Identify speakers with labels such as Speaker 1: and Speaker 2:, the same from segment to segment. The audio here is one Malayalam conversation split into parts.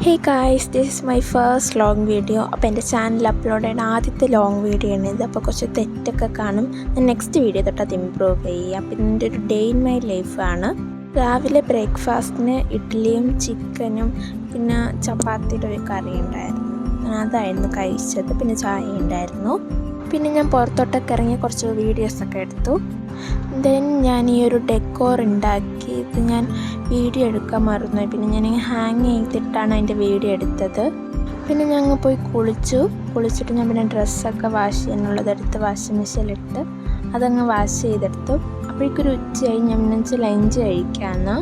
Speaker 1: Hey guys, this is my first long video. അപ്പോൾ എൻ്റെ ചാനൽ അപ്ലോഡ് ചെയ്യുന്ന ആദ്യത്തെ ലോങ് വീഡിയോ ആണ് ഇത്. അപ്പോൾ കുറച്ച് തെറ്റൊക്കെ കാണും. ഞാൻ നെക്സ്റ്റ് വീഡിയോ തൊട്ട് അത് ഇമ്പ്രൂവ് ചെയ്യുക. അപ്പോൾ ഇതിൻ്റെ ഒരു ഡേ ഇൻ മൈ ലൈഫാണ്. രാവിലെ ബ്രേക്ക്ഫാസ്റ്റിന് ഇഡ്ഡലിയും ചിക്കനും പിന്നെ ചപ്പാത്തിയുടെ ഒരു കറി ഉണ്ടായിരുന്നു. ഞാൻ അതായിരുന്നു കഴിച്ചത്. പിന്നെ ചായ ഉണ്ടായിരുന്നു. പിന്നെ ഞാൻ പുറത്തോട്ടൊക്കെ ഇറങ്ങി കുറച്ച് വീഡിയോസൊക്കെ എടുത്തു. ദെൻ ഞാൻ ഈ ഒരു ഡെക്കോർ ഉണ്ടാക്കി. ഇത് ഞാൻ വീഡിയോ എടുക്കാൻ മറന്നു. പിന്നെ ഞാൻ ഹാങ് ചെയ്തിട്ടാണ് അതിൻ്റെ വീഡിയോ എടുത്തത്. പിന്നെ ഞങ്ങൾ പോയി കുളിച്ചിട്ട് ഞാൻ പിന്നെ ഡ്രസ്സൊക്കെ വാഷ് ചെയ്യാനുള്ളതെടുത്ത് വാഷിംഗ് മെഷീനിലിട്ട് അതങ്ങ് വാഷ് ചെയ്തെടുത്തു. അപ്പോഴേക്കൊരു ഉച്ചയായി. ഞാൻ പിന്നെ ലഞ്ച് കഴിക്കാമെന്ന്.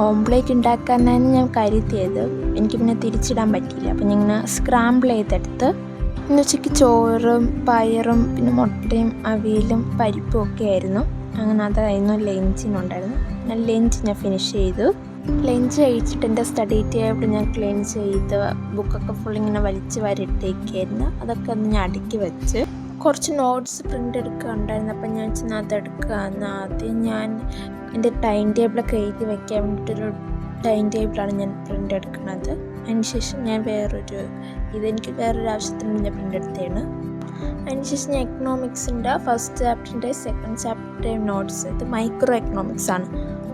Speaker 1: ഓംപ്ലേറ്റ് ഉണ്ടാക്കാനാണ് ഞാൻ കരുതിയത്. എനിക്ക് പിന്നെ തിരിച്ചിടാൻ പറ്റിയില്ല. അപ്പം ഞാൻ ഇങ്ങനെ സ്ക്രാമ്പിൾ ചെയ്തെടുത്ത് ഇന്ന് ഉച്ചയ്ക്ക് ചോറും പയറും പിന്നെ മുട്ടയും അവിയലും പരിപ്പും ഒക്കെ ആയിരുന്നു. അങ്ങനെ അതായിരുന്നു ലഞ്ചിനുണ്ടായിരുന്നു. ഞാൻ ലഞ്ച് ഫിനിഷ് ചെയ്തു. ലഞ്ച് കഴിച്ചിട്ട് എൻ്റെ സ്റ്റഡി ടേബിൾ ഞാൻ ക്ലീൻ ചെയ്ത് ബുക്കൊക്കെ ഫുൾ ഇങ്ങനെ വലിച്ച് വരട്ടേക്കായിരുന്നു. അതൊക്കെ ഒന്ന് ഞാൻ അടുക്കി വെച്ച് കുറച്ച് നോട്ട്സ് പ്രിൻ്റ് എടുക്കാനുണ്ടായിരുന്നു. അപ്പം ഞാൻ അതെടുക്കുകയെന്ന് ആദ്യം ഞാൻ എൻ്റെ ടൈം ടേബിളൊക്കെ എഴുതി വയ്ക്കാൻ വേണ്ടിയിട്ടൊരു ടൈം ടേബിളാണ് ഞാൻ പ്രിൻ്റ് എടുക്കുന്നത്. അതിനുശേഷം ഞാൻ ഇതെനിക്ക് വേറൊരു ആവശ്യത്തിന് ഞാൻ പ്രിൻ്റ് എടുത്തതാണ്. അതിനുശേഷം ഞാൻ എക്കണോമിക്സിൻ്റെ ഫസ്റ്റ് ചാപ്റ്ററിൻ്റെ സെക്കൻഡ് ചാപ്റ്ററിൻ്റെയും നോട്ട്സ്, ഇത് മൈക്രോ എക്കണോമിക്സ് ആണ്.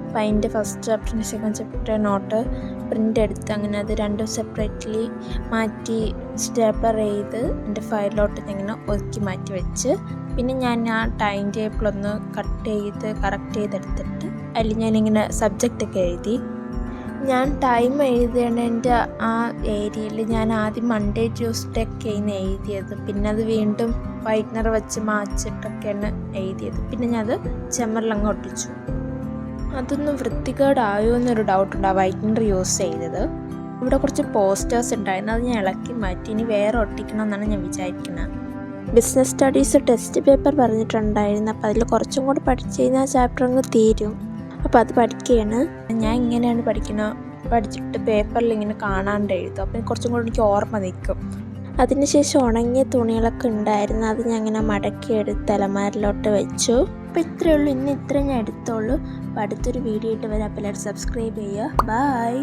Speaker 1: അപ്പോൾ അതിൻ്റെ ഫസ്റ്റ് ചാപ്റ്ററിൻ്റെ സെക്കൻഡ് ചാപ്റ്ററിൻ്റെ നോട്ട് പ്രിൻ്റ് എടുത്ത് അങ്ങനെ അത് രണ്ടും സെപ്പറേറ്റ്ലി മാറ്റി സ്റ്റേപ്ലർ ചെയ്ത് എൻ്റെ ഫയലിലോട്ട് ഇങ്ങനെ ഒതുക്കി മാറ്റി വെച്ച് പിന്നെ ഞാൻ ആ ടൈം ടേബിളൊന്ന് കറക്റ്റ് ചെയ്തെടുത്തിട്ട് അതിൽ ഞാനിങ്ങനെ സബ്ജക്റ്റൊക്കെ എഴുതി. ഞാൻ ടൈം എഴുതേണ്ടതിൻ്റെ ആ ഏരിയയിൽ ഞാൻ ആദ്യം മൺഡേ ട്യൂസ്ഡേ ഒക്കെയാണ് എഴുതിയത്. പിന്നെ അത് വീണ്ടും വൈറ്റ്നർ വെച്ച് മാച്ചിട്ടൊക്കെയാണ് എഴുതിയത്. പിന്നെ ഞാൻ അത് ചെമ്മറിലങ്ങ് ഒട്ടിച്ചു. അതൊന്ന് വൃത്തികേടായോ എന്നൊരു ഡൗട്ടുണ്ട് ആ വൈറ്റ്നർ യൂസ് ചെയ്തത്. ഇവിടെ കുറച്ച് പോസ്റ്റേഴ്സ് ഉണ്ടായിരുന്നു. അത് ഞാൻ ഇളക്കി മാറ്റി. ഇനി വേറെ ഒട്ടിക്കണമെന്നാണ് ഞാൻ വിചാരിക്കുന്നത്. ബിസിനസ് സ്റ്റഡീസ് ടെസ്റ്റ് പേപ്പർ പറഞ്ഞിട്ടുണ്ടായിരുന്നു. അപ്പോൾ അതിൽ കുറച്ചും കൂടി പഠിച്ചു കഴിഞ്ഞാൽ ചാപ്റ്റർ അങ്ങ് തീരും. അപ്പോൾ അത് പഠിക്കുകയാണ്. ഞാൻ ഇങ്ങനെയാണ് പഠിച്ചിട്ട് പേപ്പറിൽ ഇങ്ങനെ കാണാണ്ട് എഴുതും. അപ്പം കുറച്ചും കൂടി എനിക്ക് ഓർമ്മ നിൽക്കും. അതിനുശേഷം ഉണങ്ങിയ തുണികളൊക്കെ ഉണ്ടായിരുന്നു. അത് ഞാൻ ഇങ്ങനെ മടക്കിയെടുത്ത് അലമാരിലോട്ട് വെച്ചു. അപ്പോൾ ഇത്രയേ ഉള്ളൂ. ഇന്ന് ഇത്രയും ഞാൻ എടുത്തോളൂ. അപ്പോൾ അടുത്തൊരു വീഡിയോ ഇട്ട് വരാം. അപ്പോൾ എല്ലാവരും സബ്സ്ക്രൈബ് ചെയ്യുക. ബൈ.